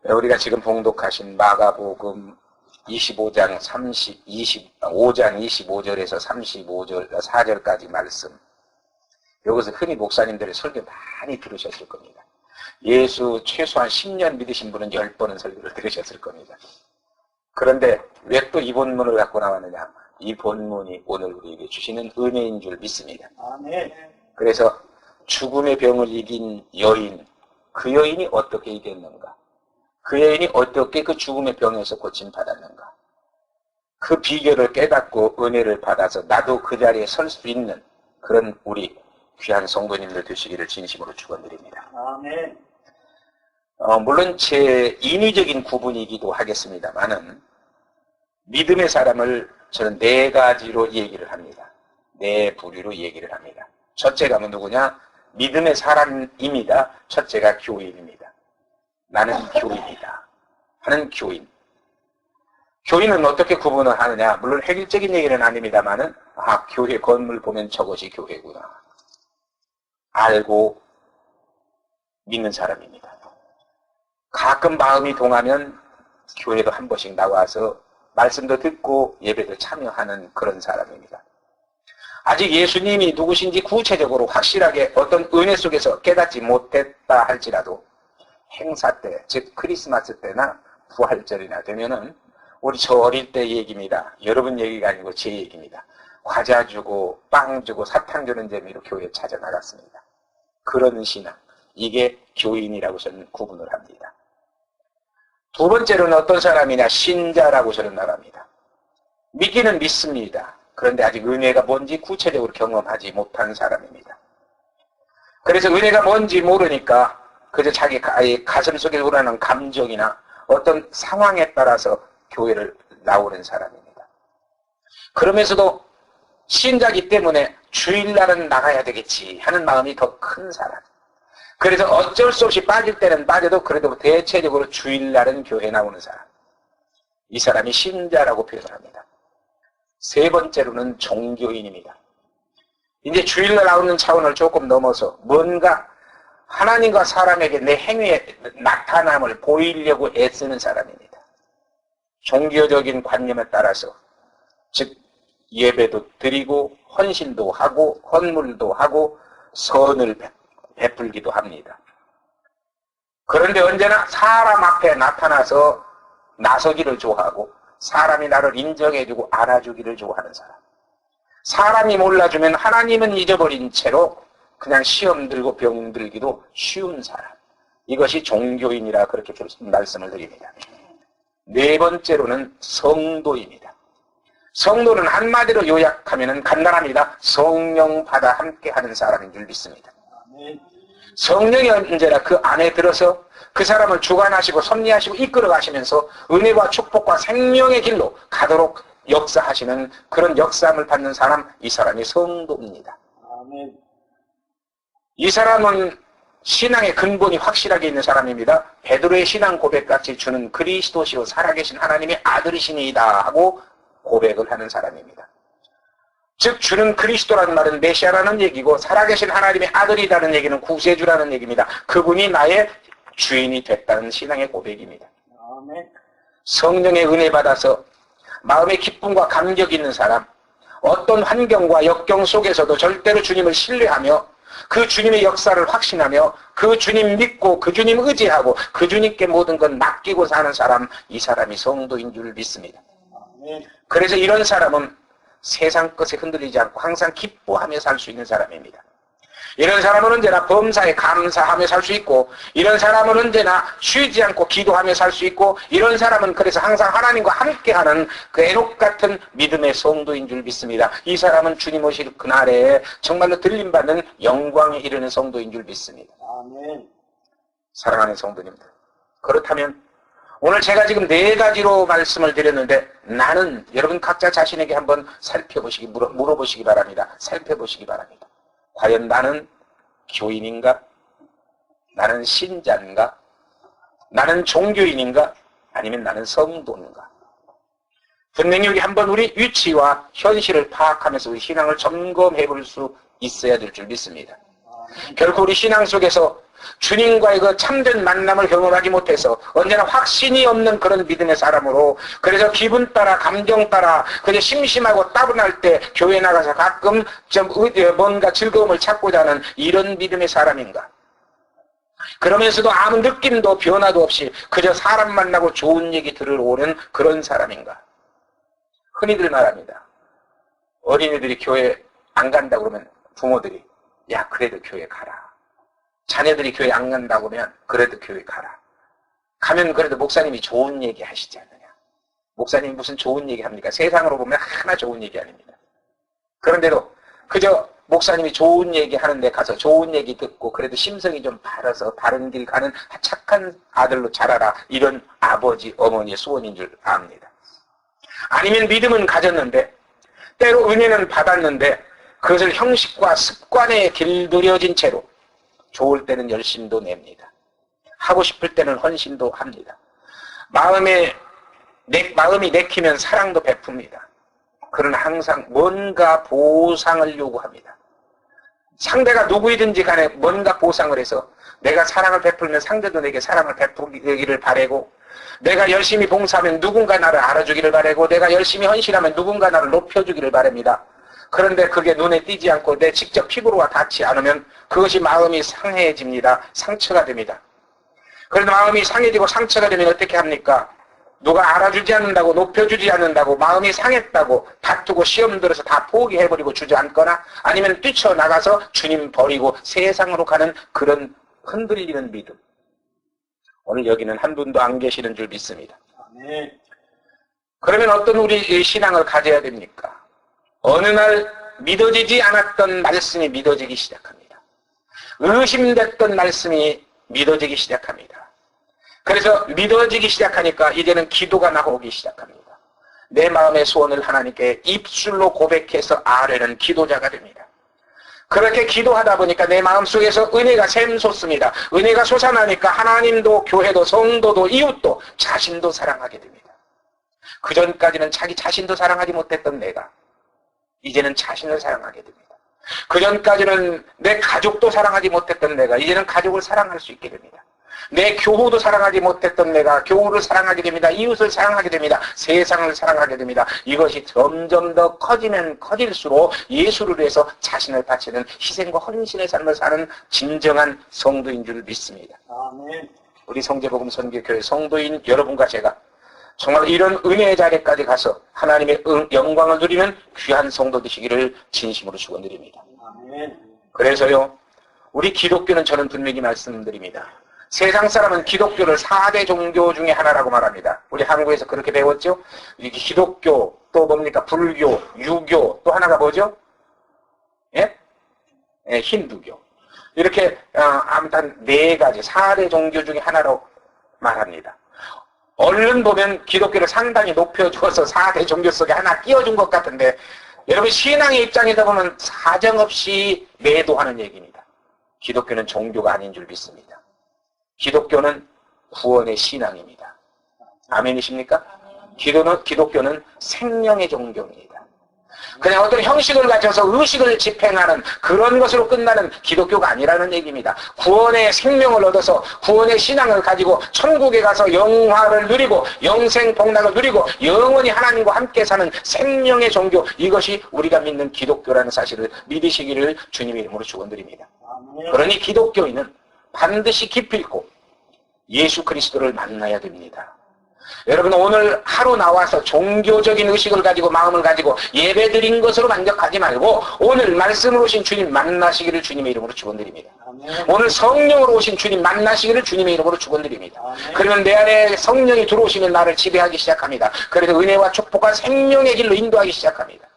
우리가 지금 봉독하신 마가복음 25장 25절에서 35절, 4절까지 말씀. 여기서 흔히 목사님들의 설교 많이 들으셨을 겁니다. 예수 최소한 10년 믿으신 분은 10번은 설교를 들으셨을 겁니다. 그런데 왜 또 이 본문을 갖고 나왔느냐? 이 본문이 오늘 우리에게 주시는 은혜인 줄 믿습니다. 아멘. 그래서 죽음의 병을 이긴 여인, 그 여인이 어떻게 이겼는가? 그 여인이 어떻게 그 죽음의 병에서 고침받았는가? 그 비결을 깨닫고 은혜를 받아서 나도 그 자리에 설 수 있는 그런 우리 귀한 성도님들 되시기를 진심으로 축원드립니다. 아멘. 물론 제 인위적인 구분이기도 하겠습니다만은 믿음의 사람을 저는 네 가지로 얘기를 합니다. 네 부류로 얘기를 합니다. 첫째가 누구냐? 믿음의 사람입니다. 첫째가 교인입니다. 나는 교인이다 하는 교인. 교인은 어떻게 구분을 하느냐? 물론 획일적인 얘기는 아닙니다만은 교회 건물 보면 저것이 교회구나 알고 믿는 사람입니다. 가끔 마음이 동하면 교회도 한 번씩 나와서 말씀도 듣고 예배도 참여하는 그런 사람입니다. 아직 예수님이 누구신지 구체적으로 확실하게 어떤 은혜 속에서 깨닫지 못했다 할지라도 행사 때, 즉 크리스마스 때나 부활절이나 되면은 우리 저 어릴 때 얘기입니다. 여러분 얘기가 아니고 제 얘기입니다. 과자 주고 빵 주고 사탕 주는 재미로 교회에 찾아 나갔습니다. 그런 신앙, 이게 교인이라고 저는 구분을 합니다. 두 번째로는 어떤 사람이냐? 신자라고 저는 말합니다. 믿기는 믿습니다. 그런데 아직 은혜가 뭔지 구체적으로 경험하지 못한 사람입니다. 그래서 은혜가 뭔지 모르니까 그저 자기 가슴 속에 우러나는 감정이나 어떤 상황에 따라서 교회를 나오는 사람입니다. 그러면서도 신자기 때문에 주일날은 나가야 되겠지 하는 마음이 더 큰 사람. 그래서 어쩔 수 없이 빠질 때는 빠져도 그래도 대체적으로 주일날은 교회 나오는 사람. 이 사람이 신자라고 표현을 합니다. 세 번째로는 종교인입니다. 이제 주일날 나오는 차원을 조금 넘어서 뭔가 하나님과 사람에게 내 행위의 나타남을 보이려고 애쓰는 사람입니다. 종교적인 관념에 따라서 즉 예배도 드리고 헌신도 하고 헌물도 하고 선을 베풀기도 합니다. 그런데 언제나 사람 앞에 나타나서 나서기를 좋아하고 사람이 나를 인정해주고 안아주기를 좋아하는 사람. 사람이 몰라주면 하나님은 잊어버린 채로 그냥 시험 들고 병 들기도 쉬운 사람. 이것이 종교인이라 그렇게 말씀을 드립니다. 네 번째로는 성도입니다. 성도는 한마디로 요약하면 간단합니다. 성령 받아 함께하는 사람인 줄 믿습니다. 성령이 언제나 그 안에 들어서 그 사람을 주관하시고 섭리하시고 이끌어 가시면서 은혜와 축복과 생명의 길로 가도록 역사하시는 그런 역사함을 받는 사람, 이 사람이 성도입니다. 아멘. 이 사람은 신앙의 근본이 확실하게 있는 사람입니다. 베드로의 신앙 고백같이 주는 그리스도시요 살아계신 하나님의 아들이시니이다 하고 고백을 하는 사람입니다. 즉 주는 그리스도라는 말은 메시아라는 얘기고 살아계신 하나님의 아들이라는 얘기는 구세주라는 얘기입니다. 그분이 나의 주인이 됐다는 신앙의 고백입니다. 아멘. 성령의 은혜 받아서 마음의 기쁨과 감격이 있는 사람, 어떤 환경과 역경 속에서도 절대로 주님을 신뢰하며 그 주님의 역사를 확신하며 그 주님 믿고 그 주님 의지하고 그 주님께 모든 것 맡기고 사는 사람, 이 사람이 성도인 줄 믿습니다. 아멘. 그래서 이런 사람은 세상 것에 흔들리지 않고 항상 기뻐하며 살 수 있는 사람입니다. 이런 사람은 언제나 범사에 감사하며 살 수 있고, 이런 사람은 언제나 쉬지 않고 기도하며 살 수 있고, 이런 사람은 그래서 항상 하나님과 함께하는 그 에녹 같은 믿음의 성도인 줄 믿습니다. 이 사람은 주님 오실 그날에 정말로 들림받는 영광에 이르는 성도인 줄 믿습니다. 아멘. 사랑하는 성도님들, 그렇다면 오늘 제가 지금 네 가지로 말씀을 드렸는데 나는 여러분 각자 자신에게 한번 살펴보시기 물어보시기 바랍니다. 살펴보시기 바랍니다. 과연 나는 교인인가? 나는 신자인가? 나는 종교인인가? 아니면 나는 성도인가? 분명히 우리 한번 우리 위치와 현실을 파악하면서 우리 신앙을 점검해 볼 수 있어야 될 줄 믿습니다. 결코 우리 신앙 속에서 주님과의 그 참된 만남을 경험하지 못해서 언제나 확신이 없는 그런 믿음의 사람으로, 그래서 기분 따라 감정 따라 그저 심심하고 따분할 때 교회 나가서 가끔 좀 뭔가 즐거움을 찾고자 하는 이런 믿음의 사람인가? 그러면서도 아무 느낌도 변화도 없이 그저 사람 만나고 좋은 얘기 들으러 오는 그런 사람인가? 흔히들 말합니다. 어린이들이 교회 안 간다고 그러면 부모들이 야 그래도 교회 가라. 자녀들이 교회 안 간다고 하면 그래도 교회 가라. 가면 그래도 목사님이 좋은 얘기 하시지 않느냐. 목사님이 무슨 좋은 얘기 합니까? 세상으로 보면 하나 좋은 얘기 아닙니다. 그런데도 그저 목사님이 좋은 얘기 하는데 가서 좋은 얘기 듣고 그래도 심성이 좀 바라서 바른 길 가는 착한 아들로 자라라. 이런 아버지 어머니의 소원인 줄 압니다. 아니면 믿음은 가졌는데 때로 은혜는 받았는데 그것을 형식과 습관에 길들여진 채로 좋을 때는 열심도 냅니다. 하고 싶을 때는 헌신도 합니다. 마음이 내키면 사랑도 베풉니다. 그러나 항상 뭔가 보상을 요구합니다. 상대가 누구이든지 간에 뭔가 보상을 해서 내가 사랑을 베풀면 상대도 내게 사랑을 베풀기를 바라고, 내가 열심히 봉사하면 누군가 나를 알아주기를 바라고, 내가 열심히 헌신하면 누군가 나를 높여주기를 바랍니다. 그런데 그게 눈에 띄지 않고 내 직접 피부로와 닿지 않으면 그것이 마음이 상해집니다. 상처가 됩니다. 그런데 마음이 상해지고 상처가 되면 어떻게 합니까? 누가 알아주지 않는다고, 높여주지 않는다고, 마음이 상했다고 다투고 시험 들어서 다 포기해버리고 주저앉거나 아니면 뛰쳐나가서 주님 버리고 세상으로 가는 그런 흔들리는 믿음. 오늘 여기는 한 분도 안 계시는 줄 믿습니다. 아멘. 그러면 어떤 우리 신앙을 가져야 됩니까? 어느 날 믿어지지 않았던 말씀이 믿어지기 시작합니다. 의심됐던 말씀이 믿어지기 시작합니다. 그래서 믿어지기 시작하니까 이제는 기도가 나오기 시작합니다. 내 마음의 소원을 하나님께 입술로 고백해서 아뢰는 기도자가 됩니다. 그렇게 기도하다 보니까 내 마음속에서 은혜가 샘솟습니다. 은혜가 솟아나니까 하나님도 교회도 성도도 이웃도 자신도 사랑하게 됩니다. 그전까지는 자기 자신도 사랑하지 못했던 내가 이제는 자신을 사랑하게 됩니다. 그전까지는 내 가족도 사랑하지 못했던 내가 이제는 가족을 사랑할 수 있게 됩니다. 내 교우도 사랑하지 못했던 내가 교우를 사랑하게 됩니다. 이웃을 사랑하게 됩니다. 세상을 사랑하게 됩니다. 이것이 점점 더 커지면 커질수록 예수를 위해서 자신을 바치는 희생과 헌신의 삶을 사는 진정한 성도인 줄 믿습니다. 아멘. 우리 성제복음 선교교회 성도인 여러분과 제가 정말 이런 은혜의 자리까지 가서 하나님의 영광을 누리는 귀한 성도 되시기를 진심으로 축원드립니다. 아멘. 그래서요, 우리 기독교는 저는 분명히 말씀드립니다. 세상 사람은 기독교를 4대 종교 중에 하나라고 말합니다. 우리 한국에서 그렇게 배웠죠? 기독교, 또 뭡니까? 불교, 유교, 또 하나가 뭐죠? 예? 예, 힌두교. 이렇게 아무튼 4가지 4대 종교 중에 하나로 말합니다. 얼른 보면 기독교를 상당히 높여주어서 4대 종교 속에 하나 끼워준 것 같은데 여러분 신앙의 입장에서 보면 사정없이 매도하는 얘기입니다. 기독교는 종교가 아닌 줄 믿습니다. 기독교는 구원의 신앙입니다. 아멘이십니까? 기독교는 생명의 종교입니다. 그냥 어떤 형식을 가져서 의식을 집행하는 그런 것으로 끝나는 기독교가 아니라는 얘기입니다. 구원의 생명을 얻어서 구원의 신앙을 가지고 천국에 가서 영화를 누리고 영생 복락을 누리고 영원히 하나님과 함께 사는 생명의 종교, 이것이 우리가 믿는 기독교라는 사실을 믿으시기를 주님의 이름으로 축원드립니다. 그러니 기독교인은 반드시 기필코 예수 그리스도를 만나야 됩니다. 여러분 오늘 하루 나와서 종교적인 의식을 가지고 마음을 가지고 예배드린 것으로 만족하지 말고 오늘 말씀으로 오신 주님 만나시기를 주님의 이름으로 축원드립니다. 오늘 성령으로 오신 주님 만나시기를 주님의 이름으로 축원드립니다. 그러면 내 안에 성령이 들어오시면 나를 지배하기 시작합니다. 그래서 은혜와 축복과 생명의 길로 인도하기 시작합니다.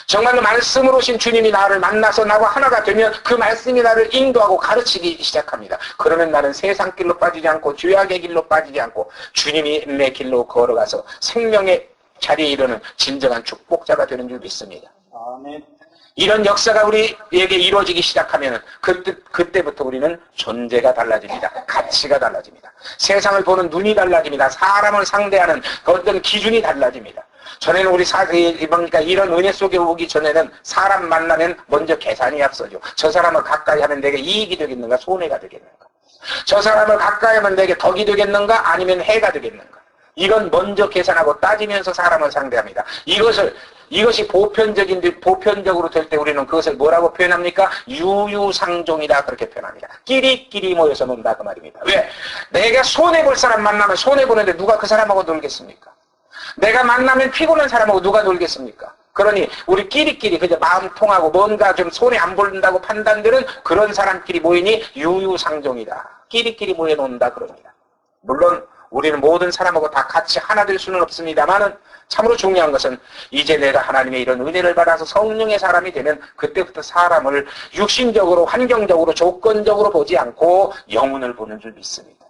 정말로 말씀으로 오신 주님이 나를 만나서 나와 하나가 되면 그 말씀이 나를 인도하고 가르치기 시작합니다. 그러면 나는 세상 길로 빠지지 않고 죄악의 길로 빠지지 않고 주님이 내 길로 걸어가서 생명의 자리에 이르는 진정한 축복자가 되는 줄 믿습니다. 아멘. 이런 역사가 우리에게 이루어지기 시작하면 그때부터 우리는 존재가 달라집니다. 가치가 달라집니다. 세상을 보는 눈이 달라집니다. 사람을 상대하는 어떤 기준이 달라집니다. 전에는 그러니까 이런 은혜 속에 오기 전에는 사람 만나면 먼저 계산이 앞서죠. 저 사람을 가까이 하면 내게 이익이 되겠는가, 손해가 되겠는가? 저 사람을 가까이 하면 내게 덕이 되겠는가, 아니면 해가 되겠는가? 이건 먼저 계산하고 따지면서 사람을 상대합니다. 이것이 보편적으로 될 때 우리는 그것을 뭐라고 표현합니까? 유유상종이다, 그렇게 표현합니다. 끼리끼리 모여서 논다, 그 말입니다. 왜? 내가 손해볼 사람 만나면 손해보는데 누가 그 사람하고 놀겠습니까? 내가 만나면 피곤한 사람하고 누가 놀겠습니까? 그러니 우리 끼리끼리 그저 마음 통하고 뭔가 좀 손해 안 본다고 판단되는 그런 사람끼리 모이니 유유상종이다. 끼리끼리 모여놓는다, 그럽니다. 물론 우리는 모든 사람하고 다 같이 하나 될 수는 없습니다만은 참으로 중요한 것은 이제 내가 하나님의 이런 은혜를 받아서 성령의 사람이 되면 그때부터 사람을 육신적으로, 환경적으로, 조건적으로 보지 않고 영혼을 보는 줄 믿습니다.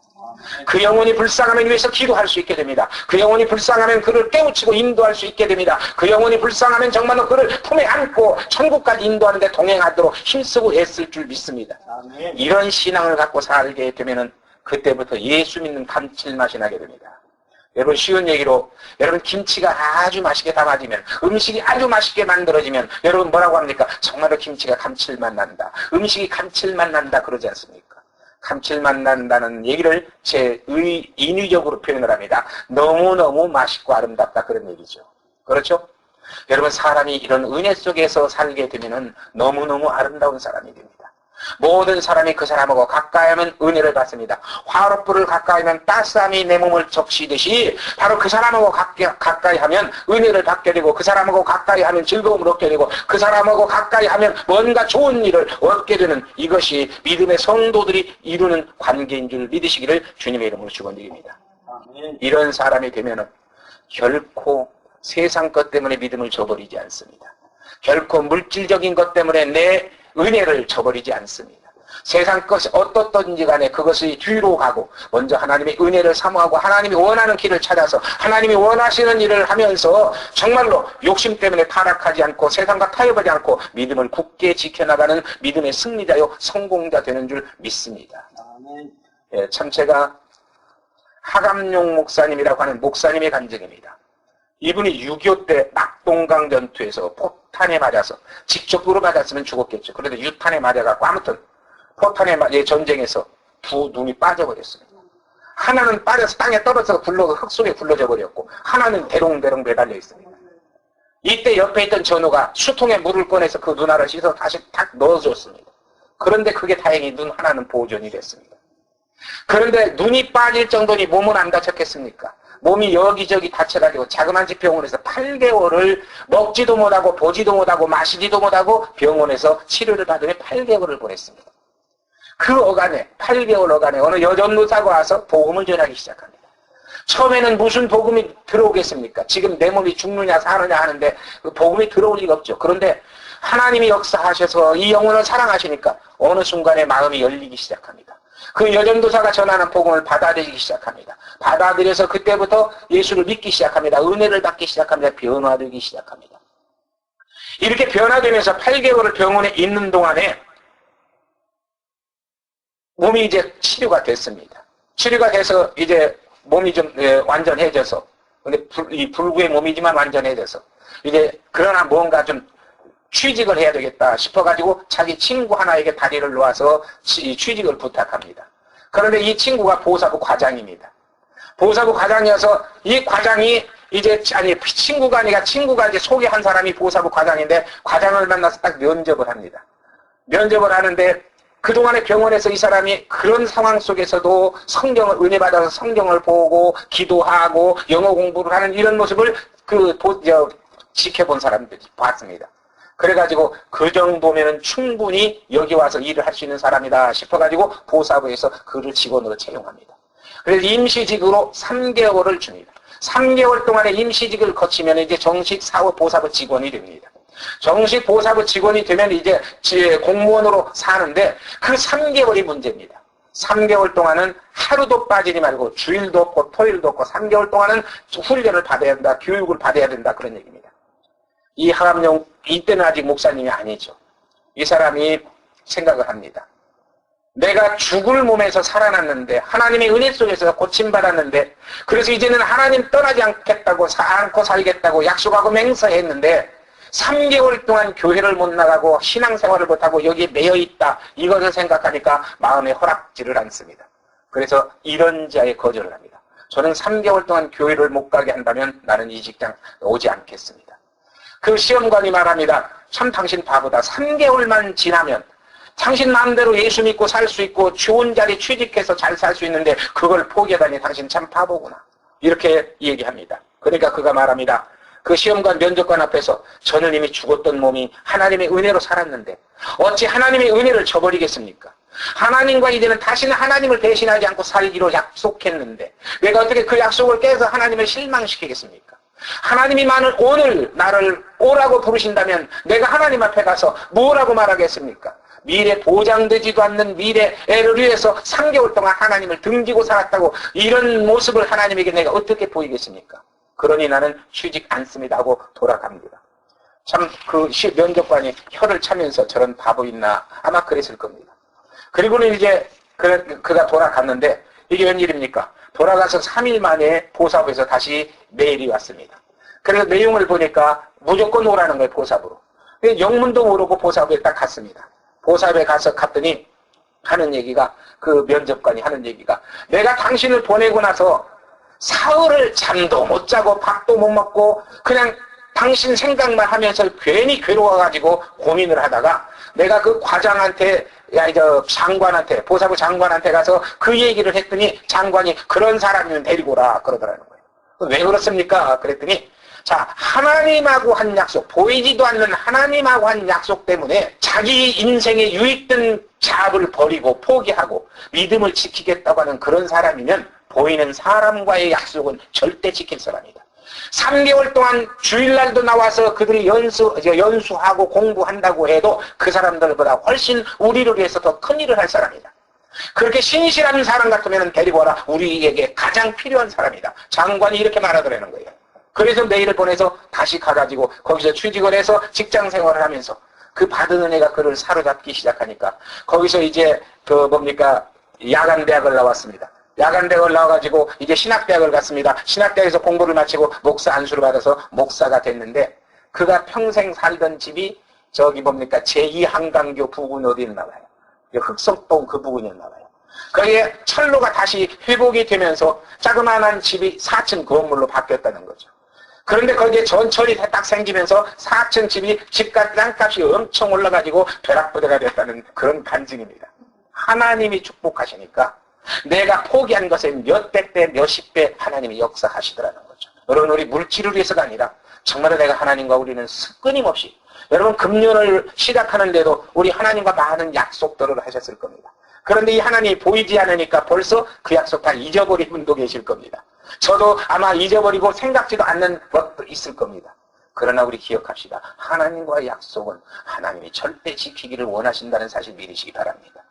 그 영혼이 불쌍하면 위해서 기도할 수 있게 됩니다. 그 영혼이 불쌍하면 그를 깨우치고 인도할 수 있게 됩니다. 그 영혼이 불쌍하면 정말로 그를 품에 안고 천국까지 인도하는 데 동행하도록 힘쓰고 애쓸 줄 믿습니다. 이런 신앙을 갖고 살게 되면은 그때부터 예수 믿는 감칠맛이 나게 됩니다. 여러분, 쉬운 얘기로, 여러분, 김치가 아주 맛있게 담아지면, 음식이 아주 맛있게 만들어지면, 여러분 뭐라고 합니까? 정말로 김치가 감칠맛 난다, 음식이 감칠맛 난다, 그러지 않습니까? 감칠맛 난다는 얘기를 인위적으로 표현을 합니다. 너무너무 맛있고 아름답다, 그런 얘기죠. 그렇죠? 여러분, 사람이 이런 은혜 속에서 살게 되면은 너무너무 아름다운 사람이 됩니다. 모든 사람이 그 사람하고 가까이 하면 은혜를 받습니다. 화롯불을 가까이 하면 따스함이 내 몸을 적시듯이 바로 그 사람하고 가까이 하면 은혜를 받게 되고, 그 사람하고 가까이 하면 즐거움을 얻게 되고, 그 사람하고 가까이 하면 뭔가 좋은 일을 얻게 되는, 이것이 믿음의 성도들이 이루는 관계인 줄 믿으시기를 주님의 이름으로 축원드립니다. 이런 사람이 되면은 결코 세상 것 때문에 믿음을 저버리지 않습니다. 결코 물질적인 것 때문에 내 은혜를 저버리지 않습니다. 세상 것이 어떻든지 간에 그것이 뒤로 가고 먼저 하나님의 은혜를 사모하고 하나님이 원하는 길을 찾아서 하나님이 원하시는 일을 하면서 정말로 욕심 때문에 타락하지 않고 세상과 타협하지 않고 믿음을 굳게 지켜나가는 믿음의 승리자요 성공자 되는 줄 믿습니다. 예, 참 제가 하감용 목사님이라고 하는 목사님의 간증입니다. 이분이 6.25 때 낙동강 전투에서 포탄에 맞아서 직접으로 맞았으면 죽었겠죠. 그런데 유탄에 맞아갖고 아무튼 포탄의 전쟁에서 두 눈이 빠져버렸습니다. 하나는 빠져서 땅에 떨어져서 흙 속에 굴러져 버렸고 하나는 대롱대롱 매달려 있습니다. 이때 옆에 있던 전우가 수통에 물을 꺼내서 그 눈알을 씻어 다시 탁 넣어줬습니다. 그런데 그게 다행히 눈 하나는 보존이 됐습니다. 그런데 눈이 빠질 정도니 몸은 안 다쳤겠습니까? 몸이 여기저기 다쳐가지고 자그마한 집 병원에서 8개월을 먹지도 못하고 보지도 못하고 마시지도 못하고 병원에서 치료를 받으며 8개월을 보냈습니다. 그 어간에 8개월 어간에 어느 여전도사가 와서 복음을 전하기 시작합니다. 처음에는 무슨 복음이 들어오겠습니까? 지금 내 몸이 죽느냐 사느냐 하는데 그 복음이 들어올 리가 없죠. 그런데 하나님이 역사하셔서 이 영혼을 사랑하시니까 어느 순간에 마음이 열리기 시작합니다. 그 여전도사가 전하는 복음을 받아들이기 시작합니다. 받아들여서 그때부터 예수를 믿기 시작합니다. 은혜를 받기 시작합니다. 변화되기 시작합니다. 이렇게 변화되면서 8개월을 병원에 있는 동안에 몸이 이제 치료가 됐습니다. 치료가 돼서 이제 몸이 좀 완전해져서, 근데 이 불구의 몸이지만 완전해져서 이제 그러나 뭔가 좀 취직을 해야 되겠다 싶어가지고 자기 친구 하나에게 다리를 놓아서 취직을 부탁합니다. 그런데 이 친구가 보사부 과장입니다. 보사부 과장이어서 이 과장이 이제, 친구가 아니라 친구가 이제 소개한 사람이 보사부 과장인데 과장을 만나서 딱 면접을 합니다. 면접을 하는데 그동안에 병원에서 이 사람이 그런 상황 속에서도 은혜 받아서 성경을 보고 기도하고 영어 공부를 하는 이런 모습을 지켜본 사람들이 봤습니다. 그래가지고 그 정도면은 충분히 여기 와서 일을 할 수 있는 사람이다 싶어가지고 보사부에서 그를 직원으로 채용합니다. 그래서 임시직으로 3개월을 줍니다. 3개월 동안의 임시직을 거치면 이제 정식 사업 보사부 직원이 됩니다. 정식 보사부 직원이 되면 이제 공무원으로 사는데 그 3개월이 문제입니다. 3개월 동안은 하루도 빠지지 말고 주일도 없고 토요일도 없고 3개월 동안은 훈련을 받아야 된다, 교육을 받아야 된다, 그런 얘기입니다. 이 하감용, 이때는 아직 목사님이 아니죠. 이 사람이 생각을 합니다. 내가 죽을 몸에서 살아났는데 하나님의 은혜 속에서 고침받았는데 그래서 이제는 하나님 떠나지 않겠다고 않고 살겠다고 약속하고 맹세했는데 3개월 동안 교회를 못 나가고 신앙생활을 못하고 여기에 매여있다 이것을 생각하니까 마음에 허락지를 않습니다. 그래서 이런 자에 거절을 합니다. 저는 3개월 동안 교회를 못 가게 한다면 나는 이 직장 오지 않겠습니다. 그 시험관이 말합니다. 참 당신 바보다. 3개월만 지나면 당신 마음대로 예수 믿고 살 수 있고 좋은 자리 취직해서 잘 살 수 있는데 그걸 포기하다니 당신 참 바보구나. 이렇게 얘기합니다. 그러니까 그가 말합니다. 그 시험관 면접관 앞에서 저는 이미 죽었던 몸이 하나님의 은혜로 살았는데 어찌 하나님의 은혜를 저버리겠습니까? 하나님과 이제는 다시는 하나님을 대신하지 않고 살기로 약속했는데 내가 어떻게 그 약속을 깨서 하나님을 실망시키겠습니까? 하나님이 오늘 나를 오라고 부르신다면 내가 하나님 앞에 가서 뭐라고 말하겠습니까? 미래 보장되지도 않는 미래를 위해서 3개월 동안 하나님을 등지고 살았다고 이런 모습을 하나님에게 내가 어떻게 보이겠습니까? 그러니 나는 취직 않습니다 하고 돌아갑니다. 참 그 면접관이 혀를 차면서 저런 바보 있나 아마 그랬을 겁니다. 그리고는 이제 그가 돌아갔는데 이게 웬일입니까? 돌아가서 3일 만에 보사부에서 다시 메일이 왔습니다. 그래서 내용을 보니까 무조건 오라는 거예요, 보사부로. 영문도 모르고 보사부에 딱 갔습니다. 보사부에 갔더니 하는 얘기가 그 면접관이 하는 얘기가 내가 당신을 보내고 나서 사흘을 잠도 못 자고 밥도 못 먹고 그냥 당신 생각만 하면서 괜히 괴로워가지고 고민을 하다가 내가 그 과장한테 장관한테 보사부 장관한테 가서 그 얘기를 했더니 장관이 그런 사람이면 데리고 오라 그러더라는 거예요. 왜 그렇습니까? 그랬더니 자 하나님하고 한 약속 보이지도 않는 하나님하고 한 약속 때문에 자기 인생에 유익된 잡을 버리고 포기하고 믿음을 지키겠다고 하는 그런 사람이면 보이는 사람과의 약속은 절대 지킬 사람이다. 3개월 동안 주일날도 나와서 그들이 연수하고 공부한다고 해도 그 사람들보다 훨씬 우리를 위해서 더 큰 일을 할 사람이다. 그렇게 신실한 사람 같으면 데리고 와라. 우리에게 가장 필요한 사람이다. 장관이 이렇게 말하더라는 거예요. 그래서 메일을 보내서 다시 가가지고 거기서 취직을 해서 직장 생활을 하면서 그 받은 은혜가 그를 사로잡기 시작하니까 거기서 이제 야간대학을 나왔습니다. 야간대학을 나와가지고 이제 신학대학을 갔습니다. 신학대학에서 공부를 마치고 목사 안수를 받아서 목사가 됐는데 그가 평생 살던 집이 제2한강교 부근 어디였나 봐요. 흑석동 그 부근이었나 봐요. 거기에 철로가 다시 회복이 되면서 자그마한 집이 4층 건물로 바뀌었다는 거죠. 그런데 거기에 전철이 딱 생기면서 4층 집이 집값 땅값이 엄청 올라가지고 벼락부대가 됐다는 그런 간증입니다. 하나님이 축복하시니까 내가 포기한 것에 몇백 배, 몇십 배 하나님이 역사하시더라는 거죠. 여러분 우리 물질을 위해서가 아니라 정말로 내가 하나님과 우리는 끊임없이 여러분 금년을 시작하는데도 우리 하나님과 많은 약속들을 하셨을 겁니다. 그런데 이 하나님이 보이지 않으니까 벌써 그 약속 다 잊어버린 분도 계실 겁니다. 저도 아마 잊어버리고 생각지도 않는 것도 있을 겁니다. 그러나 우리 기억합시다. 하나님과의 약속은 하나님이 절대 지키기를 원하신다는 사실 믿으시기 바랍니다.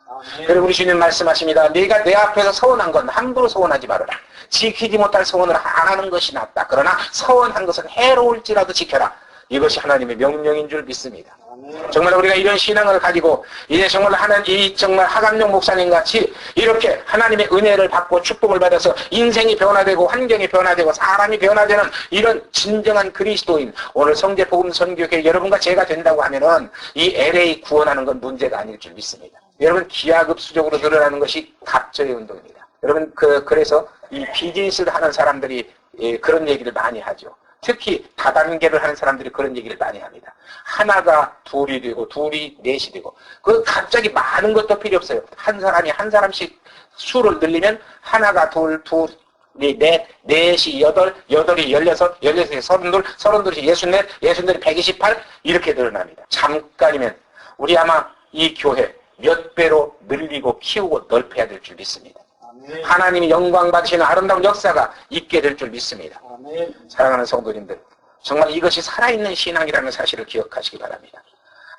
그리고 우리 주님 말씀하십니다. 네가 내 앞에서 서원한 건 함부로 서원하지 말아라. 지키지 못할 서원을 안 하는 것이 낫다. 그러나 서원한 것은 해로울지라도 지켜라. 이것이 하나님의 명령인 줄 믿습니다. 정말 우리가 이런 신앙을 가지고 이제 정말 정말 하강용 목사님 같이 이렇게 하나님의 은혜를 받고 축복을 받아서 인생이 변화되고 환경이 변화되고 사람이 변화되는 이런 진정한 그리스도인 오늘 성제복음 선교회 여러분과 제가 된다고 하면은 이 LA 구원하는 건 문제가 아닐 줄 믿습니다. 여러분 기하급수적으로 늘어나는 것이 갑절의 운동입니다. 여러분 그래서 이 비즈니스를 하는 사람들이 그런 얘기를 많이 하죠. 특히 다단계를 하는 사람들이 그런 얘기를 많이 합니다. 하나가 둘이 되고 둘이 넷이 되고 그 갑자기 많은 것도 필요 없어요. 한 사람이 한 사람씩 수를 늘리면 하나가 둘이 넷, 넷이 여덟, 여덟이 16, 16이 32, 32이 64, 64이 128 이렇게 늘어납니다. 잠깐이면 우리 아마 이 교회 몇 배로 늘리고 키우고 넓혀야 될 줄 믿습니다. 아멘. 하나님이 영광 받으시는 아름다운 역사가 있게 될 줄 믿습니다. 아멘. 사랑하는 성도님들, 정말 이것이 살아있는 신앙이라는 사실을 기억하시기 바랍니다.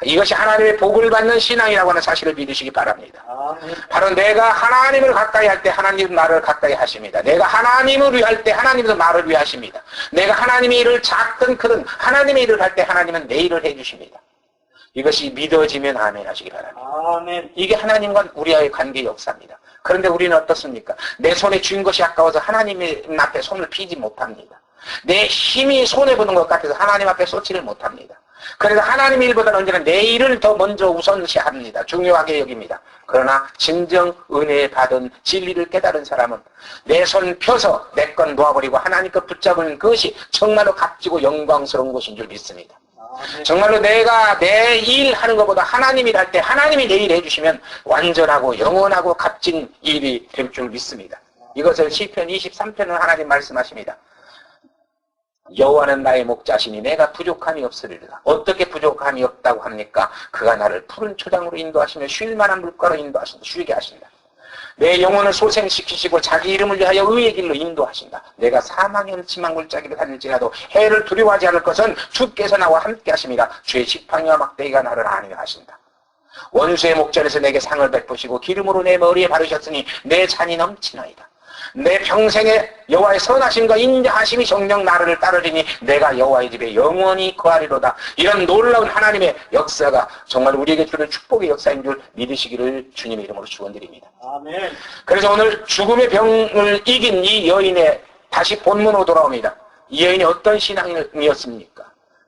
이것이 하나님의 복을 받는 신앙이라고 하는 사실을 믿으시기 바랍니다. 아멘. 바로 내가 하나님을 가까이 할 때 하나님은 나를 가까이 하십니다. 내가 하나님을 위할 때 하나님도 나를 위하십니다. 내가 하나님의 일을 작든 크든 하나님의 일을 할 때 하나님은 내 일을 해주십니다. 이것이 믿어지면 아멘 하시기 바랍니다. 아멘. 이게 하나님과 우리와의 관계의 역사입니다. 그런데 우리는 어떻습니까? 내 손에 쥔 것이 아까워서 하나님 앞에 손을 피지 못합니다. 내 힘이 손해보는 것 같아서 하나님 앞에 쏟지를 못합니다. 그래서 하나님 일보다는 언제나 내 일을 더 먼저 우선시합니다. 중요하게 여깁니다. 그러나 진정 은혜 받은 진리를 깨달은 사람은 내 손 펴서 내 건 놓아버리고 하나님 것 붙잡은 것이 정말로 값지고 영광스러운 것인 줄 믿습니다. 정말로 내가 내 일 하는 것보다 하나님이 할 때 하나님이 내 일 해주시면 완전하고 영원하고 값진 일이 될 줄 믿습니다. 이것을 시편 23편은 하나님 말씀하십니다. 여호와는 나의 목자시니 내가 부족함이 없으리라. 어떻게 부족함이 없다고 합니까? 그가 나를 푸른 초장으로 인도하시며 쉴 만한 물가로 인도하신다. 쉬게 하신다. 내 영혼을 소생시키시고 자기 이름을 위하여 의의 길로 인도하신다. 내가 사망의 음침한 골짜기를 다닐지라도 해를 두려워하지 않을 것은 주께서 나와 함께 하심이라. 주의 지팡이와 막대기가 나를 안위하여 하신다. 원수의 목전에서 내게 상을 베푸시고 기름으로 내 머리에 바르셨으니 내 잔이 넘치나이다. 내 평생에 여호와의 선하심과 인자하심이 정녕 나를 따르리니 내가 여호와의 집에 영원히 거하리로다. 이런 놀라운 하나님의 역사가 정말 우리에게 주는 축복의 역사인 줄 믿으시기를 주님의 이름으로 축원드립니다. 아멘. 그래서 오늘 죽음의 병을 이긴 이 여인의 다시 본문으로 돌아옵니다. 이 여인이 어떤 신앙이었습니까?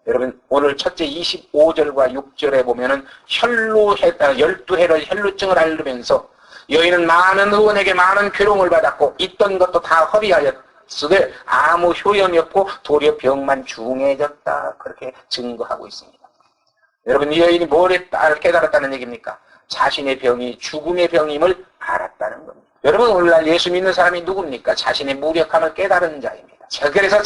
여러분 오늘 첫째 25절과 6절에 보면은 12해를 혈루증을 앓으면서 여인은 많은 의원에게 많은 괴로움을 받았고 있던 것도 다 허비하였으되 아무 효염이 없고 도리어 병만 중해졌다. 그렇게 증거하고 있습니다. 여러분 이 여인이 뭘 깨달았다는 얘기입니까? 자신의 병이 죽음의 병임을 알았다는 겁니다. 여러분 오늘날 예수 믿는 사람이 누굽니까? 자신의 무력함을 깨달은 자입니다. 그래서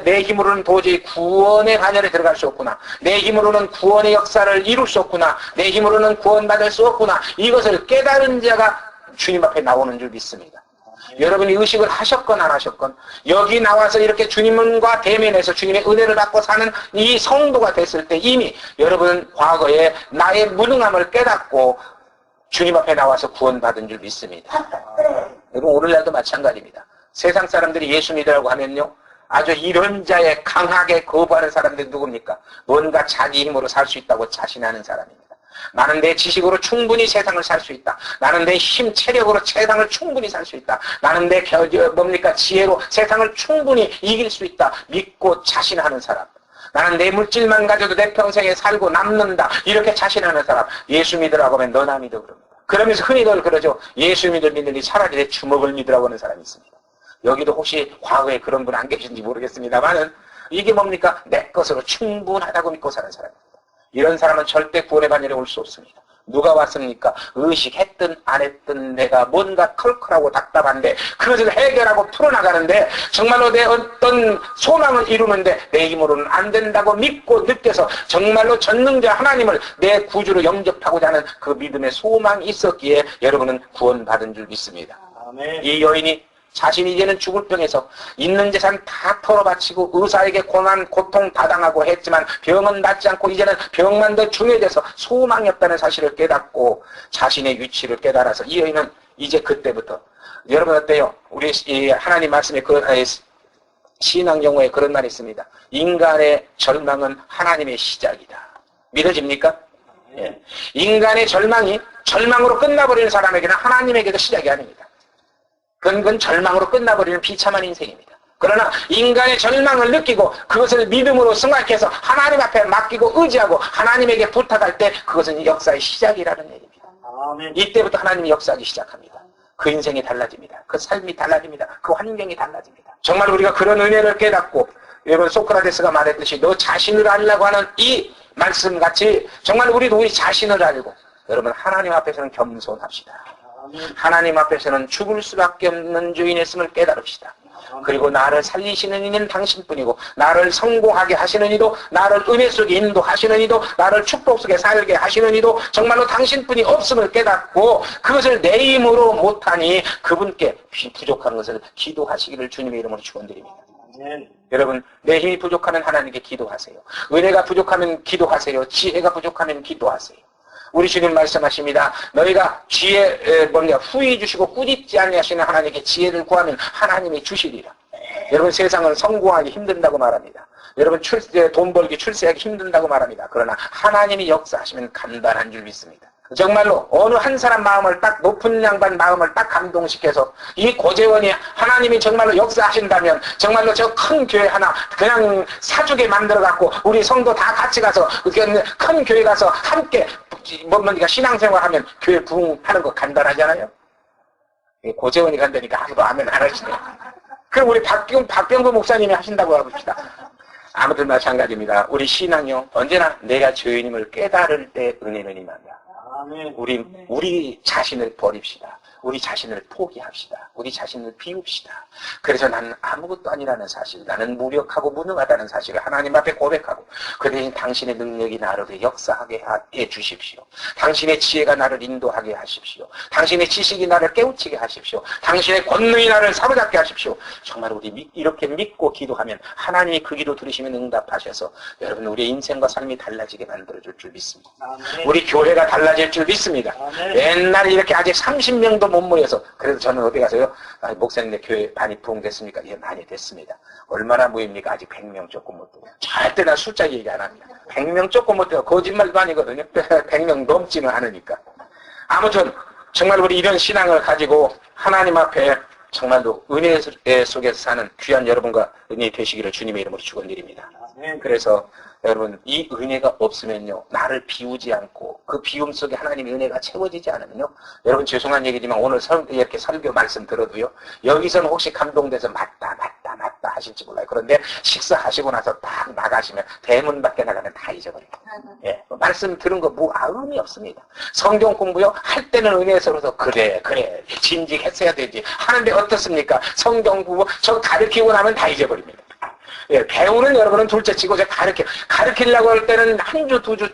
내 힘으로는 도저히 구원의 반열에 들어갈 수 없구나. 내 힘으로는 구원의 역사를 이룰 수 없구나. 내 힘으로는 구원받을 수 없구나. 이것을 깨달은 자가 주님 앞에 나오는 줄 믿습니다. 여러분이 의식을 하셨건 안 하셨건 여기 나와서 이렇게 주님과 대면해서 주님의 은혜를 받고 사는 이 성도가 됐을 때 이미 여러분은 과거에 나의 무능함을 깨닫고 주님 앞에 나와서 구원받은 줄 믿습니다. 여러분 오늘날도 마찬가지입니다. 세상 사람들이 예수 믿으라고 하면요 아주 이런 자에 강하게 거부하는 사람들이 누굽니까? 뭔가 자기 힘으로 살 수 있다고 자신하는 사람입니다. 나는 내 지식으로 충분히 세상을 살 수 있다. 나는 내 힘, 체력으로 세상을 충분히 살 수 있다. 나는 내 지혜로 세상을 충분히 이길 수 있다. 믿고 자신하는 사람. 나는 내 물질만 가져도 내 평생에 살고 남는다. 이렇게 자신하는 사람. 예수 믿으라고 하면 너나 믿어 그럽니다. 그러면서 흔히들 그러죠. 예수 믿으니 차라리 내 주먹을 믿으라고 하는 사람이 있습니다. 여기도 혹시 과거에 그런 분 안 계신지 모르겠습니다만은 이게 뭡니까? 내 것으로 충분하다고 믿고 사는 사람입니다. 이런 사람은 절대 구원의 반열에 올 수 없습니다. 누가 왔습니까? 의식했든 안 했든 내가 뭔가 컬컬하고 답답한데 그것을 해결하고 풀어나가는데 정말로 내 어떤 소망을 이루는데 내 힘으로는 안 된다고 믿고 느껴서 정말로 전능자 하나님을 내 구주로 영접하고자 하는 그 믿음의 소망이 있었기에 여러분은 구원받은 줄 믿습니다. 아멘. 이 여인이 자신이 이제는 죽을 병에서 있는 재산 다 털어바치고 의사에게 고통 다 당하고 했지만 병은 낫지 않고 이제는 병만 더 중요해져서 소망이 없다는 사실을 깨닫고 자신의 위치를 깨달아서 이 여인은 이제 그때부터 여러분 어때요? 우리 하나님 말씀에 신앙 용어에 그런 말이 있습니다. 인간의 절망은 하나님의 시작이다. 믿어집니까? 예. 인간의 절망이 절망으로 끝나버리는 사람에게는 하나님에게도 시작이 아닙니다. 그건 절망으로 끝나버리는 비참한 인생입니다. 그러나 인간의 절망을 느끼고 그것을 믿음으로 승화해서 하나님 앞에 맡기고 의지하고 하나님에게 부탁할 때 그것은 역사의 시작이라는 얘기입니다. 아멘. 이때부터 하나님이 역사하기 시작합니다. 그 인생이 달라집니다. 그 삶이 달라집니다. 그 환경이 달라집니다. 정말 우리가 그런 은혜를 깨닫고 여러분 소크라테스가 말했듯이 너 자신을 알려고 하는 이 말씀같이 정말 우리도 우리 자신을 알고 여러분 하나님 앞에서는 겸손합시다. 하나님 앞에서는 죽을 수밖에 없는 주인이었음을 깨달읍시다. 그리고 나를 살리시는 이는 당신뿐이고 나를 성공하게 하시는 이도 나를 은혜 속에 인도하시는 이도 나를 축복 속에 살게 하시는 이도 정말로 당신뿐이 없음을 깨닫고 그것을 내 힘으로 못하니 그분께 부족한 것을 기도하시기를 주님의 이름으로 축원드립니다. 여러분 내 힘이 부족하면 하나님께 기도하세요. 은혜가 부족하면 기도하세요. 지혜가 부족하면 기도하세요. 우리 주님 말씀하십니다. 너희가 후히 주시고 꾸짖지 아니하시는 하나님께 지혜를 구하면 하나님이 주시리라. 여러분 세상은 성공하기 힘든다고 말합니다. 여러분 돈 벌기 출세하기 힘든다고 말합니다. 그러나 하나님이 역사하시면 간단한 줄 믿습니다. 정말로 어느 한 사람 마음을 딱 높은 양반 마음을 딱 감동시켜서 이 고재원이 하나님이 정말로 역사하신다면 정말로 저 큰 교회 하나 그냥 사주게 만들어 갖고 우리 성도 다 같이 가서 큰 교회 가서 함께 뭔가 신앙생활하면 교회 부흥하는 거 간단하잖아요. 고재원이 간다니까 아무도 아멘 안 하시네요. 그럼 우리 박병구 목사님이 하신다고 해봅시다. 아무튼 마찬가지입니다. 우리 신앙요 언제나 내가 죄인임을 깨달을 때 은혜는 임한다. 아멘. 우리 자신을 버립시다. 우리 자신을 포기합시다. 우리 자신을 비웁시다. 그래서 나는 아무것도 아니라는 사실, 나는 무력하고 무능하다는 사실을 하나님 앞에 고백하고 그 대신 당신의 능력이 나를 역사하게 해 주십시오. 당신의 지혜가 나를 인도하게 하십시오. 당신의 지식이 나를 깨우치게 하십시오. 당신의 권능이 나를 사로잡게 하십시오. 정말 우리 이렇게 믿고 기도하면 하나님이 그 기도 들으시면 응답하셔서 여러분 우리의 인생과 삶이 달라지게 만들어줄 줄 믿습니다. 아멘. 우리 교회가 달라질 줄 믿습니다. 아멘. 옛날에 이렇게 아직 30명도 못 모여서 그래서 저는 어디 가서요? 목사님네 교회 많이 부흥됐습니까? 예, 많이 됐습니다. 얼마나 모입니까? 아직 100명 조금 못 돼요. 절대 나 숫자 얘기 안 합니다. 100명 조금 못 돼요. 거짓말도 아니거든요. 100명 넘지는 않으니까. 아무튼 정말 우리 이런 신앙을 가지고 하나님 앞에 정말로 은혜 속에서 사는 귀한 여러분과 은혜 되시기를 주님의 이름으로 축원드립니다. 아멘. 그래서 여러분 이 은혜가 없으면요 나를 비우지 않고 그 비움 속에 하나님의 은혜가 채워지지 않으면요 여러분 죄송한 얘기지만 오늘 이렇게 설교 말씀 들어도요 여기서는 혹시 감동돼서 맞다 하실지 몰라요. 그런데 식사하시고 나서 딱 나가시면 대문 밖에 나가면 다 잊어버려요. 예, 말씀 들은 거 뭐 의미 없습니다. 성경 공부요 할 때는 은혜스러워서 그래 진직했어야 되지 하는데 어떻습니까? 성경 공부 저 가르치고 나면 다 잊어버립니다. 예, 배우는 여러분은 둘째 치고 가르치려고 할 때는 한 주, 두 주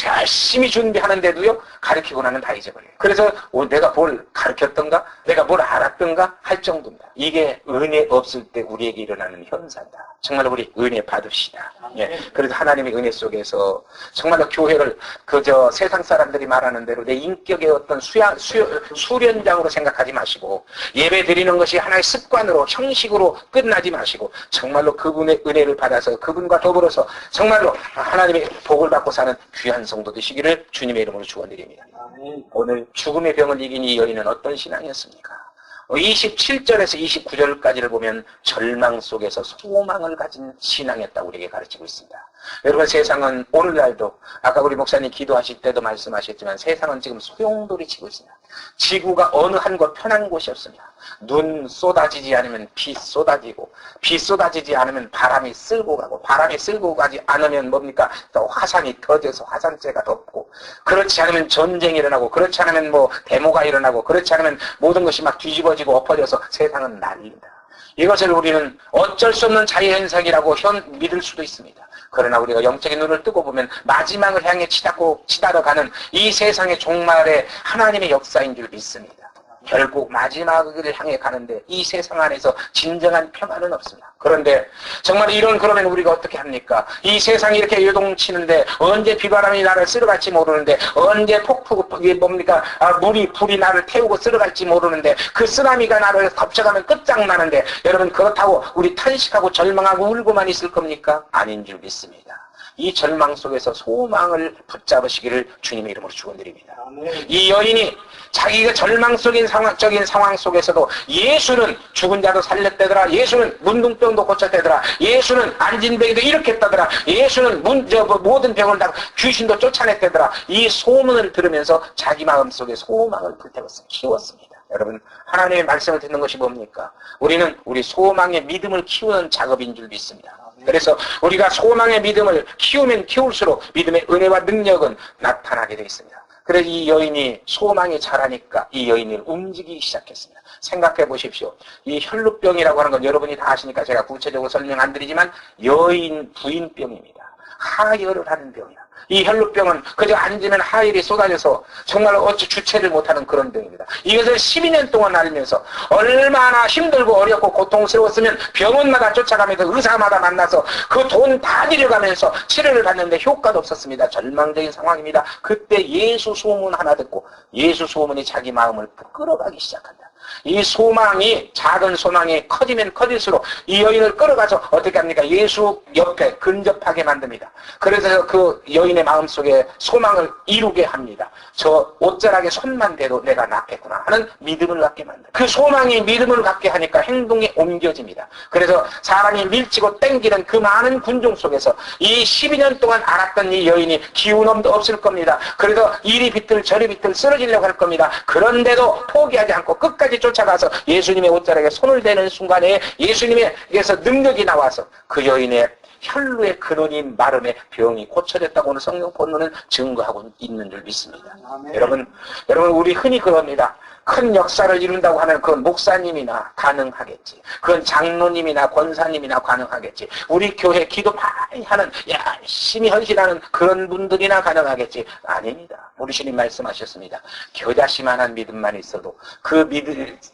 열심히 준비하는데도요, 가르치고 나면 다 잊어버려요. 그래서 내가 뭘 가르쳤던가, 내가 뭘 알았던가 할 정도입니다. 이게 은혜 없을 때 우리에게 일어나는 현상이다. 정말 우리 은혜 받읍시다. 예, 그래서 하나님의 은혜 속에서 정말로 교회를 그저 세상 사람들이 말하는 대로 내 인격의 어떤 수련장으로 생각하지 마시고 예배 드리는 것이 하나의 습관으로 형식으로 끝나지 마시고 정말로 그분의 은혜를 받아서 그분과 더불어서 정말로 하나님의 복을 받고 사는 귀한 성도 되시기를 주님의 이름으로 축원드립니다. 아멘. 오늘 죽음의 병을 이긴 이 여인은 어떤 신앙이었습니까? 27절에서 29절까지를 보면 절망 속에서 소망을 가진 신앙이었다고 우리에게 가르치고 있습니다. 여러분 세상은 오늘날도 아까 우리 목사님 기도하실 때도 말씀하셨지만 세상은 지금 소용돌이 치고 있습니다. 지구가 어느 한 곳 편한 곳이 없습니다. 눈 쏟아지지 않으면 비 쏟아지고 비 쏟아지지 않으면 바람이 쓸고 가고 바람이 쓸고 가지 않으면 뭡니까? 또 화산이 터져서 화산재가 덮고 그렇지 않으면 전쟁이 일어나고 그렇지 않으면 뭐 데모가 일어나고 그렇지 않으면 모든 것이 막 뒤집어지고 엎어져서 세상은 난리입니다. 이것을 우리는 어쩔 수 없는 자연현상이라고 믿을 수도 있습니다. 그러나 우리가 영적인 눈을 뜨고 보면 마지막을 향해 치닫아 가는 이 세상의 종말에 하나님의 역사인 줄 믿습니다. 결국 마지막을 향해 가는데 이 세상 안에서 진정한 평안은 없습니다. 그런데 정말 그러면 우리가 어떻게 합니까? 이 세상이 이렇게 요동치는데 언제 비바람이 나를 쓸어갈지 모르는데 언제 불이 나를 태우고 쓸어갈지 모르는데 그 쓰나미가 나를 덮쳐가면 끝장나는데 여러분 그렇다고 우리 탄식하고 절망하고 울고만 있을 겁니까? 아닌 줄 믿습니다. 이 절망 속에서 소망을 붙잡으시기를 주님의 이름으로 축원드립니다. 이 여인이 자기가 절망적인 상황 속에서도 예수는 죽은 자도 살렸다더라. 예수는 문둥병도 고쳤다더라. 예수는 안진병이도 일으켰다더라. 예수는 모든 병을 다 귀신도 쫓아냈다더라. 이 소문을 들으면서 자기 마음속에 소망을 불태웠습니다. 키웠습니다. 여러분 하나님의 말씀을 듣는 것이 뭡니까? 우리는 우리 소망의 믿음을 키우는 작업인 줄 믿습니다. 그래서 우리가 소망의 믿음을 키우면 키울수록 믿음의 은혜와 능력은 나타나게 되어 있습니다. 그래서 이 여인이 소망이 자라니까 이 여인을 움직이기 시작했습니다. 생각해 보십시오. 이 혈루병이라고 하는 건 여러분이 다 아시니까 제가 구체적으로 설명 안 드리지만 여인 부인병입니다. 하혈을 하는 병이야. 이 혈루병은 그저 앉으면 하혈이 쏟아져서 정말 어찌 주체를 못하는 그런 병입니다. 이것을 12년 동안 앓면서 얼마나 힘들고 어렵고 고통스러웠으면 병원마다 쫓아가면서 의사마다 만나서 그 돈 다 들여가면서 치료를 받는데 효과도 없었습니다. 절망적인 상황입니다. 그때 예수 소문 하나 듣고 예수 소문이 자기 마음을 끌어가기 시작한다. 이 소망이, 작은 소망이 커지면 커질수록 이 여인을 끌어가서 어떻게 합니까? 예수 옆에 근접하게 만듭니다. 그래서 그 여인의 마음속에 소망을 이루게 합니다. 저 옷자락에 손만 대도 내가 낫겠구나 하는 믿음을 갖게 만듭니다. 그 소망이 믿음을 갖게 하니까 행동에 옮겨집니다. 그래서 사람이 밀치고 땡기는 그 많은 군중 속에서 이 12년 동안 알았던 이 여인이 기운도 없을 겁니다. 그래서 이리 비틀 저리 비틀 쓰러지려고 할 겁니다. 그런데도 포기하지 않고 끝까지 쫓아가서 예수님의 옷자락에 손을 대는 순간에 예수님에게서 능력이 나와서 그 여인의 혈루의 근원이 마름에 병이 고쳐졌다고 오늘 성경 본문은 증거하고 있는 줄 믿습니다. 아멘. 여러분 우리 흔히 그럽니다. 큰 역사를 이룬다고 하면 그건 목사님이나 가능하겠지. 그건 장로님이나 권사님이나 가능하겠지. 우리 교회 기도 많이 하는 열심히 헌신하는 그런 분들이나 가능하겠지. 아닙니다. 우리 주님 말씀하셨습니다. 겨자씨만한 믿음만 있어도 그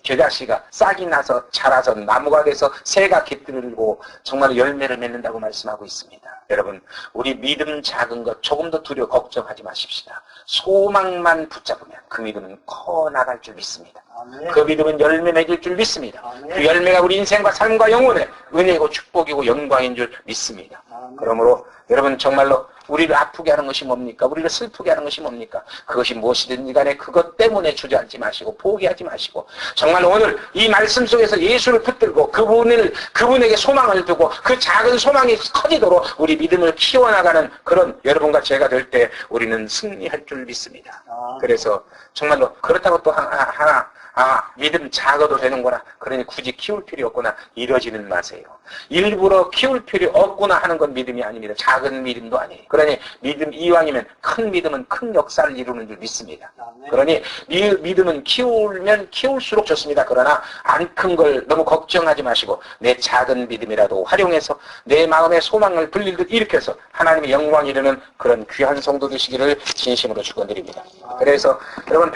겨자씨가 싹이 나서 자라서 나무가 돼서 새가 깃들고 정말 열매를 맺는다고 말씀하고 있습니다. 여러분 우리 믿음 작은 것 조금 더 두려워 걱정하지 마십시다. 소망만 붙잡으면 그 믿음은 커나갈 줄 믿습니다. 아멘. 그 믿음은 열매 맺을 줄 믿습니다. 아멘. 그 열매가 우리 인생과 삶과 영혼의 은혜고 축복이고 영광인 줄 믿습니다. 아멘. 그러므로 여러분 정말로 우리를 아프게 하는 것이 뭡니까? 우리를 슬프게 하는 것이 뭡니까? 그것이 무엇이든지 간에 그것 때문에 주저앉지 마시고 포기하지 마시고 정말 오늘 이 말씀 속에서 예수를 붙들고 그분에게 소망을 두고 그 작은 소망이 커지도록 우리 믿음을 키워나가는 그런 여러분과 제가 될 때 우리는 승리할 줄 믿습니다. 그래서 정말로 그렇다고 또 하나 믿음 작아도 되는구나. 그러니 굳이 키울 필요 없구나. 이러지는 마세요. 일부러 키울 필요 없구나 하는 건 믿음이 아닙니다. 작은 믿음도 아니에요. 그러니 믿음 이왕이면 큰 믿음은 큰 역사를 이루는 줄 믿습니다. 그러니 믿음은 키우면 키울수록 좋습니다. 그러나 안 큰 걸 너무 걱정하지 마시고 내 작은 믿음이라도 활용해서 내 마음의 소망을 불릴듯 일으켜서 하나님의 영광 이루는 그런 귀한 성도 되시기를 진심으로 축원드립니다. 그래서 여러분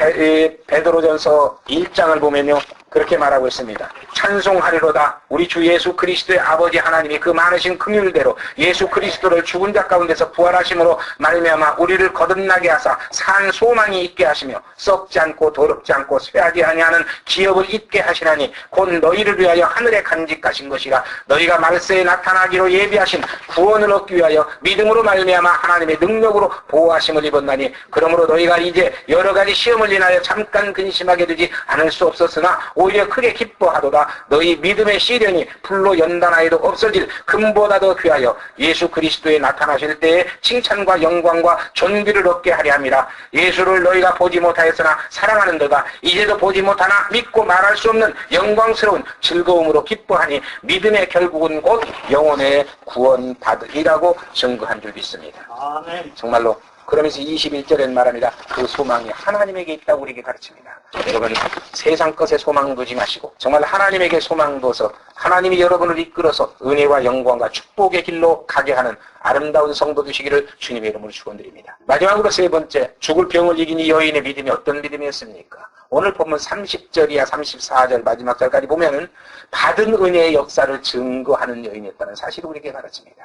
베드로전서 1장을 보면요. 그렇게 말하고 있습니다. 찬송하리로다. 우리 주 예수 그리스도의 아버지 하나님이 그 많으신 긍휼대로 예수 그리스도를 죽은 자 가운데서 부활하심으로 말미암아 우리를 거듭나게 하사 산 소망이 있게 하시며 썩지 않고 더럽지 않고 쇠하지 아니하는 기업을 있게 하시나니 곧 너희를 위하여 하늘에 간직하신 것이라. 너희가 말세에 나타나기로 예비하신 구원을 얻기 위하여 믿음으로 말미암아 하나님의 능력으로 보호하심을 입었나니 그러므로 너희가 이제 여러 가지 시험을 인하여 잠깐 근심하게 되지 않을 수 없었으나 오히려 크게 기뻐하도다. 너희 믿음의 시련이 불로 연단하여도 없어질 금보다 더 귀하여 예수 그리스도에 나타나실 때에 칭찬과 영광과 존귀를 얻게 하려 함이라. 예수를 너희가 보지 못하였으나 사랑하는 너가 이제도 보지 못하나 믿고 말할 수 없는 영광스러운 즐거움으로 기뻐하니 믿음의 결국은 곧 영혼의 구원 받으리라고 증거한 줄 믿습니다. 아멘. 정말로 그러면서 21절엔 말합니다. 그 소망이 하나님에게 있다고 우리에게 가르칩니다. 여러분 세상 것에 소망 두지 마시고 정말 하나님에게 소망 둬서 하나님이 여러분을 이끌어서 은혜와 영광과 축복의 길로 가게 하는 아름다운 성도 되시기를 주님의 이름으로 축원드립니다. 마지막으로 세 번째, 죽을 병을 이긴 이 여인의 믿음이 어떤 믿음이었습니까? 오늘 보면 30절이야 34절 마지막 절까지 보면은 받은 은혜의 역사를 증거하는 여인이었다는 사실을 우리에게 가르칩니다.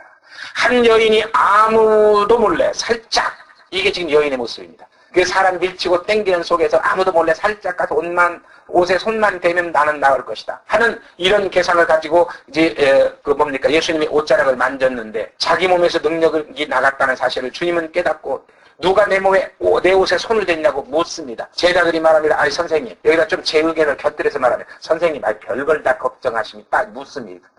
한 여인이 아무도 몰래 살짝, 이게 지금 여인의 모습입니다. 그 사람 밀치고 땡기는 속에서 아무도 몰래 살짝 가서 옷에 손만 대면 나는 나을 것이다 하는 이런 계산을 가지고 이제 예수님이 옷자락을 만졌는데 자기 몸에서 능력이 나갔다는 사실을 주님은 깨닫고 누가 내 옷에 손을 댔냐고 묻습니다. 제자들이 말합니다. 아니 선생님, 여기다 좀 제 의견을 곁들여서 말하면 선생님, 별걸 다 걱정하시니 딱 묻습니다.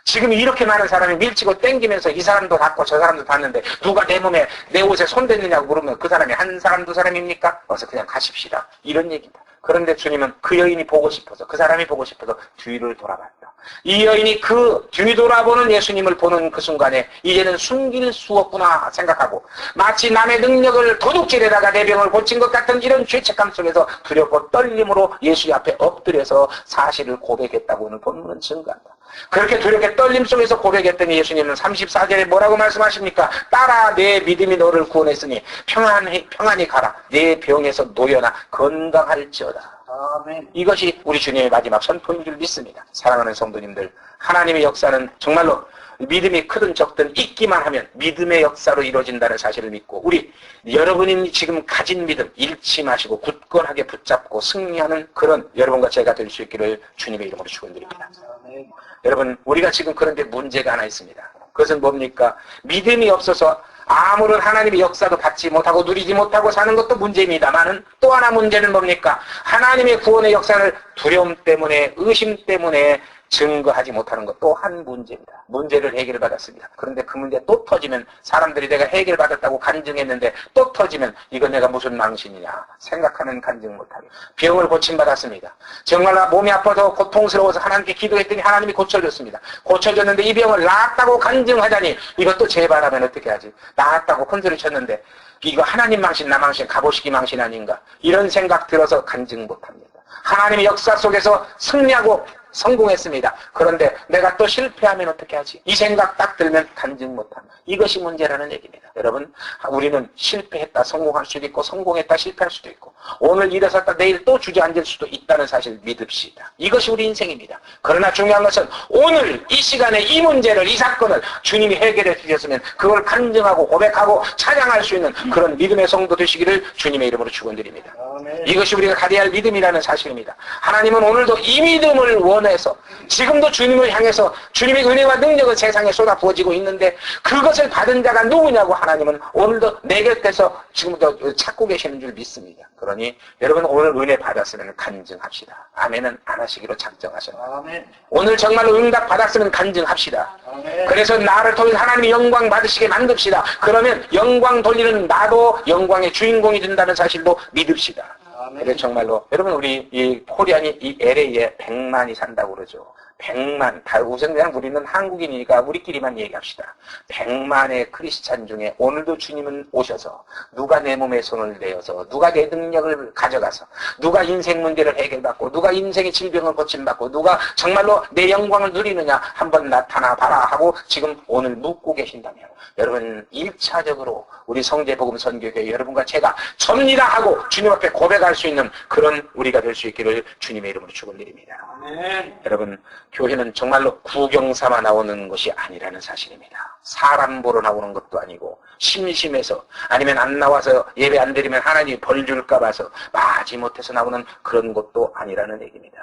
지금 이렇게 많은 사람이 밀치고 땡기면서 이 사람도 닿고 저 사람도 닿는데 누가 내 옷에 손 댔느냐고 물으면 그 사람이 한 사람 두 사람입니까? 어서 그냥 가십시다. 이런 얘기입니다. 그런데 주님은 그 여인이 보고 싶어서, 그 사람이 보고 싶어서 뒤를 돌아봤다. 이 여인이 그 뒤돌아보는 예수님을 보는 그 순간에 이제는 숨길 수 없구나 생각하고 마치 남의 능력을 도둑질에다가 내 병을 고친 것 같은 이런 죄책감 속에서 두렵고 떨림으로 예수 앞에 엎드려서 사실을 고백했다고 오늘 본문은 증거한다. 그렇게 두렵게 떨림 속에서 고백했더니 예수님은 34절에 뭐라고 말씀하십니까? 따라 내 믿음이 너를 구원했으니 평안히 가라. 내 병에서 놓여나 건강할지어다. 아멘. 이것이 우리 주님의 마지막 선포인 줄 믿습니다. 사랑하는 성도님들, 하나님의 역사는 정말로 믿음이 크든 적든 있기만 하면 믿음의 역사로 이루어진다는 사실을 믿고, 우리 여러분이 지금 가진 믿음 잃지 마시고 굳건하게 붙잡고 승리하는 그런 여러분과 제가 될 수 있기를 주님의 이름으로 축원드립니다. 아멘. 여러분, 우리가 지금 그런데 문제가 하나 있습니다. 그것은 뭡니까? 믿음이 없어서 아무런 하나님의 역사도 받지 못하고 누리지 못하고 사는 것도 문제입니다만은, 또 하나 문제는 뭡니까? 하나님의 구원의 역사를 두려움 때문에, 의심 때문에 증거하지 못하는 것 또한 문제입니다. 문제를 해결받았습니다. 그런데 그 문제 또 터지면, 사람들이 내가 해결받았다고 간증했는데 또 터지면 이건 내가 무슨 망신이냐 생각하면 간증 못하게. 병을 고침받았습니다. 정말 몸이 아파서 고통스러워서 하나님께 기도했더니 하나님이 고쳐줬습니다. 고쳐줬는데 이 병을 나았다고 간증하자니 이것도 제발하면 어떻게 하지? 나았다고 큰소리 쳤는데 이거 하나님 망신, 나 망신, 가보시기 망신 아닌가, 이런 생각 들어서 간증 못합니다. 하나님의 역사 속에서 승리하고 성공했습니다. 그런데 내가 또 실패하면 어떻게 하지? 이 생각 딱 들면 간증 못합니다. 이것이 문제라는 얘기입니다. 여러분, 우리는 실패했다 성공할 수도 있고, 성공했다 실패할 수도 있고, 오늘 일어섰다 내일 또 주저앉을 수도 있다는 사실을 믿읍시다. 이것이 우리 인생입니다. 그러나 중요한 것은 오늘 이 시간에 이 문제를, 이 사건을 주님이 해결해 주셨으면 그걸 간증하고 고백하고 찬양할 수 있는 그런 믿음의 성도 되시기를 주님의 이름으로 축원드립니다. 아멘. 이것이 우리가 가져야 할 믿음이라는 사실입니다. 하나님은 오늘도 이 믿음을 원해서 지금도 주님을 향해서 주님의 은혜와 능력은 세상에 쏟아 부어지고 있는데, 그것을 받은 자가 누구냐고 하나님은 오늘도 내 곁에서 지금도 찾고 계시는 줄 믿습니다. 그러니 여러분, 오늘 은혜 받았으면 간증합시다. 아멘은 안 하시기로 작정하셔요. 아멘. 오늘 정말로 응답 받았으면 간증합시다. 아멘. 그래서 나를 통해 하나님이 영광 받으시게 만듭시다. 그러면 영광 돌리는 나도 영광의 주인공이 된다는 사실도 믿읍시다. 그래, 정말로 여러분, 우리 이 코리안이 이 LA에 100만이 산다고 그러죠. 100만, 다 우선 그냥 우리는 한국인이니까 우리끼리만 얘기합시다. 100만의 크리스찬 중에 오늘도 주님은 오셔서 누가 내 몸에 손을 내어서, 누가 내 능력을 가져가서, 누가 인생 문제를 해결받고, 누가 인생의 질병을 고침받고, 누가 정말로 내 영광을 누리느냐 한번 나타나 봐라 하고 지금 오늘 묻고 계신다면, 여러분 1차적으로 우리 성제복음 선교교회 여러분과 제가 접니다 하고 주님 앞에 고백할 수 있는 그런 우리가 될 수 있기를 주님의 이름으로 축원드립니다. 아멘. 여러분, 교회는 정말로 구경 삼아 나오는 것이 아니라는 사실입니다. 사람 보러 나오는 것도 아니고, 심심해서 아니면 안 나와서 예배 안 드리면 하나님이 벌 줄까 봐서 마지 못해서 나오는 그런 것도 아니라는 얘기입니다.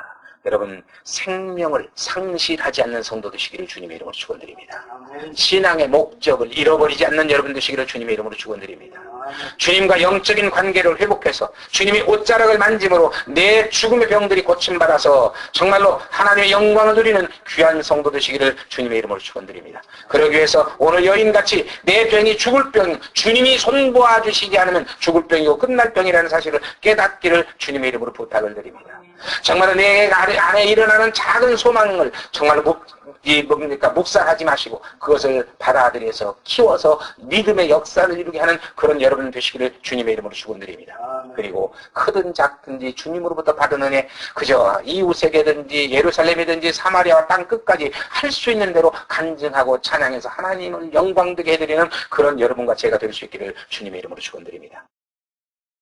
여러분, 생명을 상실하지 않는 성도 되시기를 주님의 이름으로 축원드립니다. 아멘. 신앙의 목적을 잃어버리지 않는 여러분 되시기를 주님의 이름으로 축원드립니다. 아멘. 주님과 영적인 관계를 회복해서 주님이 옷자락을 만짐으로 내 죽음의 병들이 고침받아서 정말로 하나님의 영광을 누리는 귀한 성도 되시기를 주님의 이름으로 축원드립니다. 그러기 위해서 오늘 여인같이 내 병이 죽을 병, 주님이 손보아 주시지 않으면 죽을 병이고 끝날 병이라는 사실을 깨닫기를 주님의 이름으로 부탁을 드립니다. 정말로 내 안에 일어나는 작은 소망을 정말로 묵살하지 마시고 그것을 받아들여서 키워서 믿음의 역사를 이루게 하는 그런 여러분 되시기를 주님의 이름으로 축원드립니다. 그리고 크든 작든지 주님으로부터 받은 은혜, 그저 이웃에게든지 예루살렘이든지 사마리아와 땅 끝까지 할 수 있는 대로 간증하고 찬양해서 하나님을 영광되게 해드리는 그런 여러분과 제가 될 수 있기를 주님의 이름으로 축원드립니다.